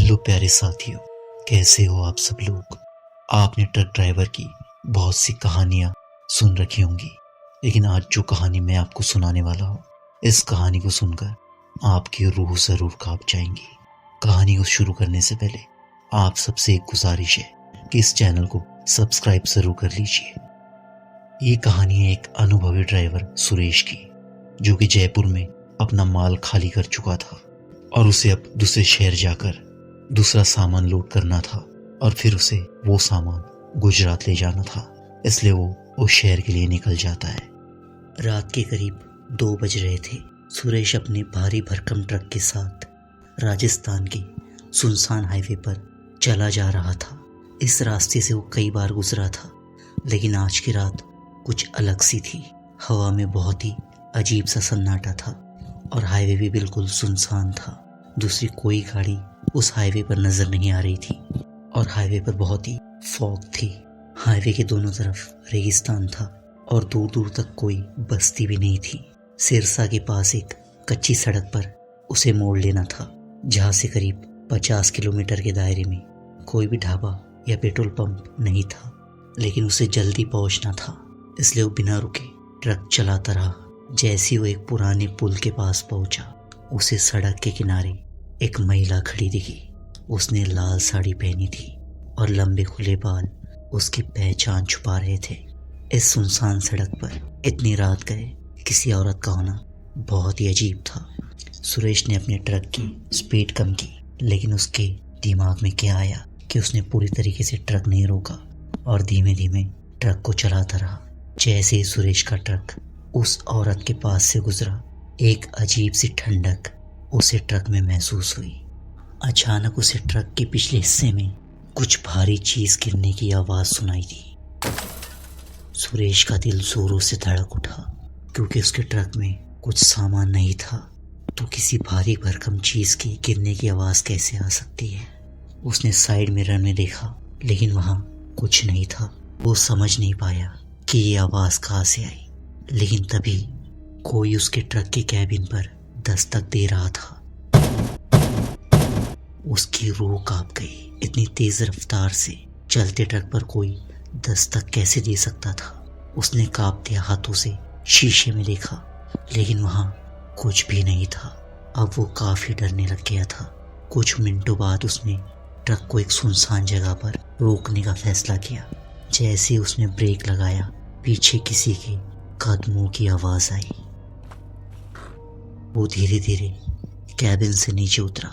Hello प्यारे साथियों, कैसे हो आप सब लोग। आपने ट्रक ड्राइवर की बहुत सी कहानियां सुन रखी होंगी, लेकिन आज जो कहानी मैं आपको सुनाने वाला हूँ, इस कहानी को सुनकर आपकी रूह जरूर कांप जाएंगी। कहानी को शुरू करने से पहले आप सबसे एक गुजारिश है कि इस चैनल को सब्सक्राइब जरूर कर लीजिए। ये कहानी है एक अनुभवी ड्राइवर सुरेश की, जो कि जयपुर में अपना माल खाली कर चुका था और उसे अब दूसरे शहर जाकर दूसरा सामान लोड करना था और फिर उसे वो सामान गुजरात ले जाना था। इसलिए वो उस शहर के लिए निकल जाता है। रात के करीब 2 बज रहे थे। सुरेश अपने भारी भरकम ट्रक के साथ राजस्थान के सुनसान हाईवे पर चला जा रहा था। इस रास्ते से वो कई बार गुजरा था, लेकिन आज की रात कुछ अलग सी थी। हवा में बहुत ही अजीब सा सन्नाटा था और हाईवे भी बिल्कुल सुनसान था। दूसरी कोई गाड़ी उस हाईवे पर नजर नहीं आ रही थी और हाईवे पर बहुत ही फॉग थी। हाईवे के दोनों तरफ रेगिस्तान था और दूर दूर तक कोई बस्ती भी नहीं थी। सिरसा के पास एक कच्ची सड़क पर उसे मोड़ लेना था, जहाँ से करीब 50 किलोमीटर के दायरे में कोई भी ढाबा या पेट्रोल पंप नहीं था। लेकिन उसे जल्दी पहुंचना था, इसलिए वो बिना रुके ट्रक चलाता रहा। जैसे वो एक पुराने पुल के पास पहुंचा, उसे सड़क के किनारे एक महिला खड़ी दिखी। उसने लाल साड़ी पहनी थी और लंबे खुले बाल उसकी पहचान छुपा रहे थे। इस सुनसान सड़क पर इतनी रात गए किसी औरत का होना बहुत ही अजीब था। सुरेश ने अपने ट्रक की स्पीड कम की, लेकिन उसके दिमाग में क्या आया कि उसने पूरी तरीके से ट्रक नहीं रोका और धीमे धीमे ट्रक को चलाता रहा। जैसे ही सुरेश का ट्रक उस औरत के पास से गुजरा, एक अजीब सी ठंडक उसे ट्रक में महसूस हुई। अचानक उसे ट्रक के पिछले हिस्से में कुछ भारी चीज गिरने की आवाज सुनाई दी। सुरेश का दिल जोरों से धड़क उठा, क्योंकि उसके ट्रक में कुछ सामान नहीं था, तो किसी भारी भरकम चीज की गिरने की आवाज कैसे आ सकती है। उसने साइड मिरर में देखा, लेकिन वहां कुछ नहीं था। वो समझ नहीं पाया कि ये आवाज कहाँ से आई, लेकिन तभी कोई उसके ट्रक के कैबिन पर दस्तक दे रहा था। उसकी रूह कांप गई। इतनी तेज रफ्तार से चलते ट्रक पर कोई दस्तक कैसे दे सकता था। उसने कांपते हाथों से शीशे में देखा, लेकिन वहां कुछ भी नहीं था। अब वो काफी डरने लग गया था। कुछ मिनटों बाद उसने ट्रक को एक सुनसान जगह पर रोकने का फैसला किया। जैसे ही उसने ब्रेक लगाया, पीछे किसी के कदमों की आवाज आई। वो धीरे धीरे कैबिन से नीचे उतरा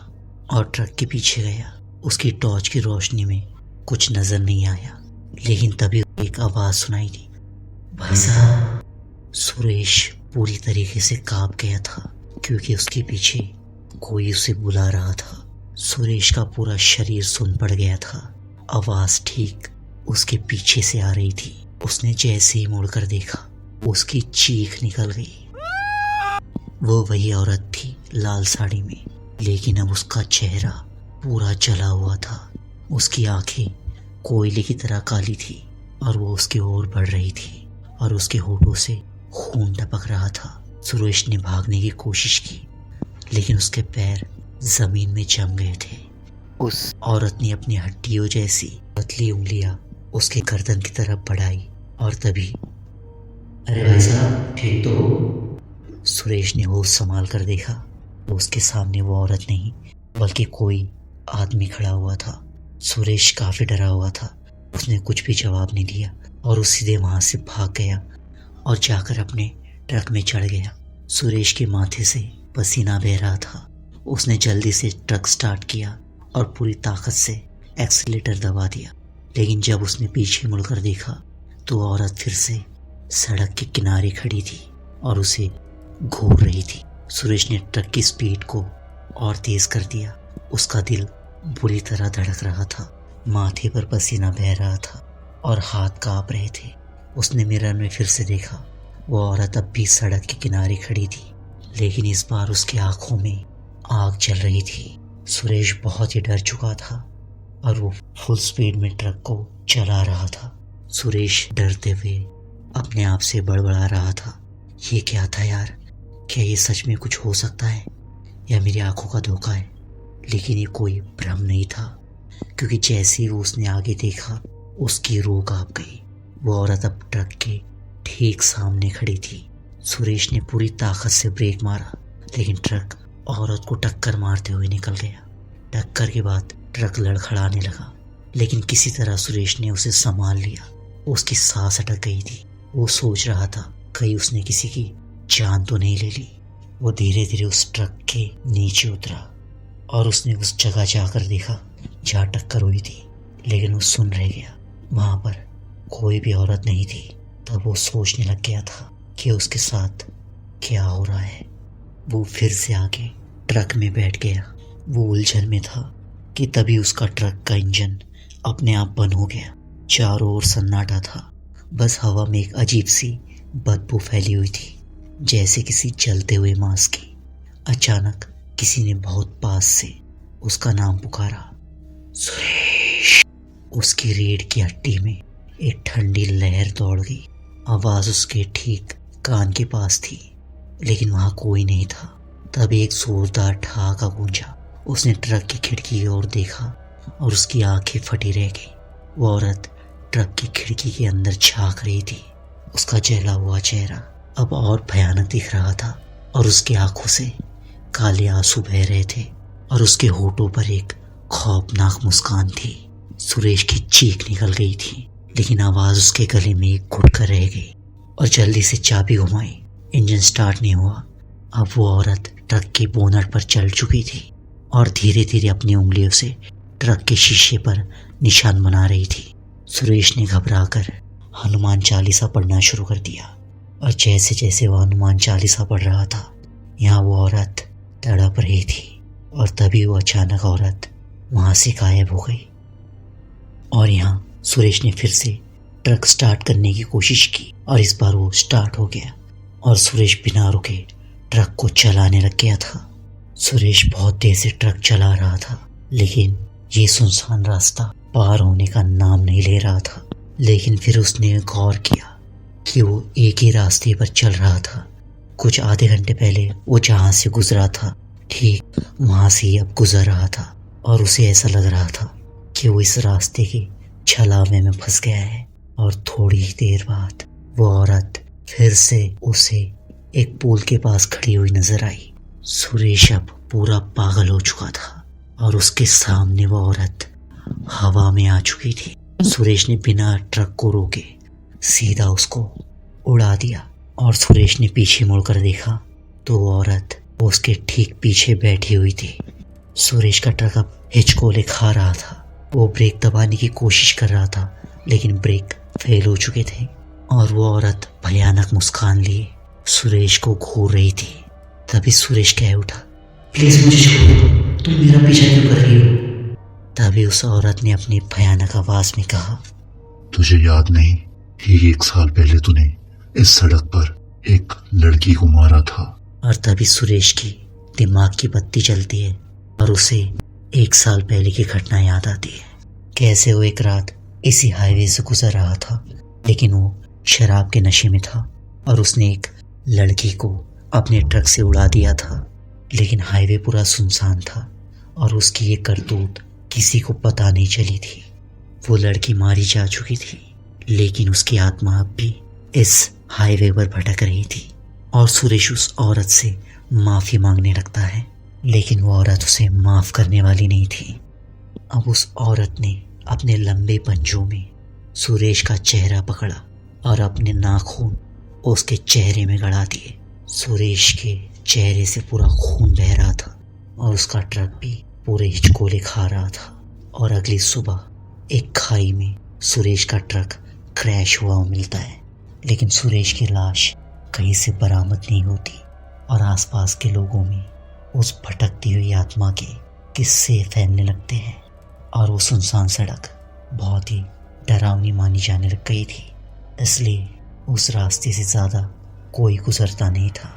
और ट्रक के पीछे गया। उसकी टॉर्च की रोशनी में कुछ नजर नहीं आया, लेकिन तभी एक आवाज सुनाई दी, भाई साहब। सुरेश पूरी तरीके से कांप गया था, क्योंकि उसके पीछे कोई उसे बुला रहा था। सुरेश का पूरा शरीर सुन पड़ गया था। आवाज ठीक उसके पीछे से आ रही थी। उसने जैसे ही मुड़कर देखा, उसकी चीख निकल गई। वो वही औरत थी लाल साड़ी में, लेकिन अब उसका चेहरा पूरा जला हुआ था। उसकी आंखें कोयले की तरह काली थी और वो उसकी ओर बढ़ रही थी और उसके होठों से खून टपक रहा था। सुरेश ने भागने की कोशिश की, लेकिन उसके पैर जमीन में जम गए थे। उस औरत ने अपनी हड्डियों जैसी पतली उंगलियां उसके गर्दन की तरफ बढ़ाई और तभी, अरे भाई साहब, ठीक तो हो? सुरेश ने होश संभाल कर देखा तो उसके सामने वो औरत नहीं, बल्कि कोई आदमी खड़ा हुआ था। सुरेश काफी डरा हुआ था। उसने कुछ भी जवाब नहीं दिया और वो सीधे वहां से भाग गया और जाकर अपने ट्रक में चढ़ गया। सुरेश के माथे से पसीना बह रहा था। उसने जल्दी से ट्रक स्टार्ट किया और पूरी ताकत से एक्सीलेटर दबा दिया, लेकिन जब उसने पीछे मुड़कर देखा तो औरत फिर से सड़क के किनारे खड़ी थी और उसे घूर रही थी। सुरेश ने ट्रक की स्पीड को और तेज कर दिया। उसका दिल बुरी तरह धड़क रहा था, माथे पर पसीना बह रहा था और हाथ कांप रहे थे। उसने मिरर में फिर से देखा। वो औरत अब भी सड़क के किनारे खड़ी थी, लेकिन इस बार उसकी आंखों में आग जल रही थी। सुरेश बहुत ही डर चुका था और वो फुल स्पीड में ट्रक को चला रहा था। सुरेश डरते हुए अपने आप से बड़बड़ा रहा था, ये क्या था यार? क्या ये सच में कुछ हो सकता है या मेरी आंखों का धोखा है? लेकिन ये कोई भ्रम नहीं था, क्योंकि जैसे ही उसने आगे देखा उसकी रूह कांप गई। वो औरत अब ट्रक के ठीक सामने खड़ी थी। सुरेश ने पूरी ताकत से ब्रेक मारा, लेकिन ट्रक औरत को टक्कर मारते हुए निकल गया। टक्कर के बाद ट्रक लड़खड़ाने लगा, लेकिन किसी तरह सुरेश ने उसे संभाल लिया। उसकी सांस अटक गई थी। वो सोच रहा था कहीं उसने किसी की जान तो नहीं ले ली। वो धीरे धीरे उस ट्रक के नीचे उतरा और उसने उस जगह जाकर देखा जहाँ टक्कर हुई थी, लेकिन वो सुन रह गया। वहां पर कोई भी औरत नहीं थी। तब वो सोचने लग गया था कि उसके साथ क्या हो रहा है। वो फिर से आके ट्रक में बैठ गया। वो उलझन में था कि तभी उसका ट्रक का इंजन अपने आप बंद हो गया। चारों ओर सन्नाटा था, बस हवा में एक अजीब सी बदबू फैली हुई थी, जैसे किसी जलते हुए मांस की। अचानक किसी ने बहुत पास से उसका नाम पुकारा, सुरेश। उसकी रीढ़ की हड्डी में एक ठंडी लहर दौड़ गई। आवाज उसके ठीक कान के पास थी, लेकिन वहां कोई नहीं था। तभी एक जोरदार ठहाका गूंजा। उसने ट्रक की खिड़की की ओर देखा और उसकी आंखें फटी रह गई। वो औरत ट्रक की खिड़की के अंदर झांक रही थी। उसका जला हुआ चेहरा अब और भयानक दिख रहा था और उसकी आंखों से काले आंसू बह रहे थे और उसके होठों पर एक खौफनाक मुस्कान थी। सुरेश की चीख निकल गई थी, लेकिन आवाज उसके गले में घुट कर रह गई और जल्दी से चाबी घुमाई। इंजन स्टार्ट नहीं हुआ। अब वो औरत ट्रक के बोनट पर चल चुकी थी और धीरे धीरे अपनी उंगलियों से ट्रक के शीशे पर निशान बना रही थी। सुरेश ने घबराकर हनुमान चालीसा पढ़ना शुरू कर दिया और जैसे जैसे वो हनुमान चालीसा पढ़ रहा था, यहाँ वो औरत तड़प रही थी और तभी वो अचानक औरत वहां से गायब हो गई। और यहाँ सुरेश ने फिर से ट्रक स्टार्ट करने की कोशिश की और इस बार वो स्टार्ट हो गया और सुरेश बिना रुके ट्रक को चलाने लग गया था। सुरेश बहुत तेज से ट्रक चला रहा था, लेकिन ये सुनसान रास्ता पार होने का नाम नहीं ले रहा था। लेकिन फिर उसने गौर किया कि वो एक ही रास्ते पर चल रहा था। कुछ आधे घंटे पहले वो जहां से गुजरा था, ठीक वहां से ही अब गुजर रहा था और उसे ऐसा लग रहा था कि वो इस रास्ते के छलावे में फंस गया है। और थोड़ी ही देर बाद वो औरत फिर से उसे एक पुल के पास खड़ी हुई नजर आई। सुरेश अब पूरा पागल हो चुका था और उसके सामने वो औरत हवा में आ चुकी थी। सुरेश ने बिना ट्रक को रोके सीधा उसको उड़ा दिया और सुरेश ने पीछे मुड़कर देखा तो वो औरत उसके ठीक पीछे बैठी हुई थी। सुरेश का ट्रक अब हिचकोले खा रहा था। वो ब्रेक दबाने की कोशिश कर रहा था, लेकिन ब्रेक फेल हो चुके थे और वो औरत भयानक मुस्कान लिए सुरेश को घूर रही थी। तभी सुरेश कह उठा, प्लीज मुझे छोड़ दो, तुम मेरा पीछा क्यों कर रही हो? तभी उस औरत ने अपनी भयानक आवाज में कहा, तुझे याद नहीं कि 1 साल पहले तूने इस सड़क पर एक लड़की को मारा था? और तभी सुरेश की दिमाग की बत्ती जलती है और उसे 1 साल पहले की घटना याद आती है। कैसे वो एक रात इसी हाईवे से गुजर रहा था, लेकिन वो शराब के नशे में था और उसने एक लड़की को अपने ट्रक से उड़ा दिया था। लेकिन हाईवे पूरा सुनसान था और उसकी ये करतूत किसी को पता नहीं चली थी। वो लड़की मारी जा चुकी थी, लेकिन उसकी आत्मा अब भी इस हाईवे पर भटक रही थी और सुरेश उस औरत से माफी मांगने लगता है, लेकिन वो औरत उसे माफ करने वाली नहीं थी। अब उस औरत ने अपने लंबे पंजों में सुरेश का चेहरा पकड़ा और अपने नाखून उसके चेहरे में गड़ा दिए। सुरेश के चेहरे से पूरा खून बह रहा था और उसका ट्रक भी पूरे हिचकोले खा रहा था। और अगली सुबह एक खाई में सुरेश का ट्रक क्रैश हुआ मिलता है, लेकिन सुरेश की लाश कहीं से बरामद नहीं होती और आसपास के लोगों में उस भटकती हुई आत्मा के किस्से फैलने लगते हैं और वो सुनसान सड़क बहुत ही डरावनी मानी जाने लग गई थी। इसलिए उस रास्ते से ज़्यादा कोई गुजरता नहीं था।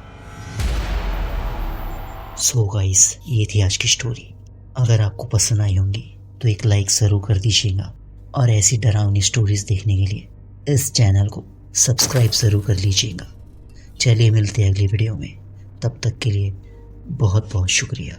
सो गाइस, ये थी आज की स्टोरी। अगर आपको पसंद आई होंगी तो एक लाइक ज़रूर कर दीजिएगा और ऐसी डरावनी स्टोरीज देखने के लिए इस चैनल को सब्सक्राइब ज़रूर कर लीजिएगा। चलिए मिलते हैं अगली वीडियो में, तब तक के लिए बहुत बहुत शुक्रिया।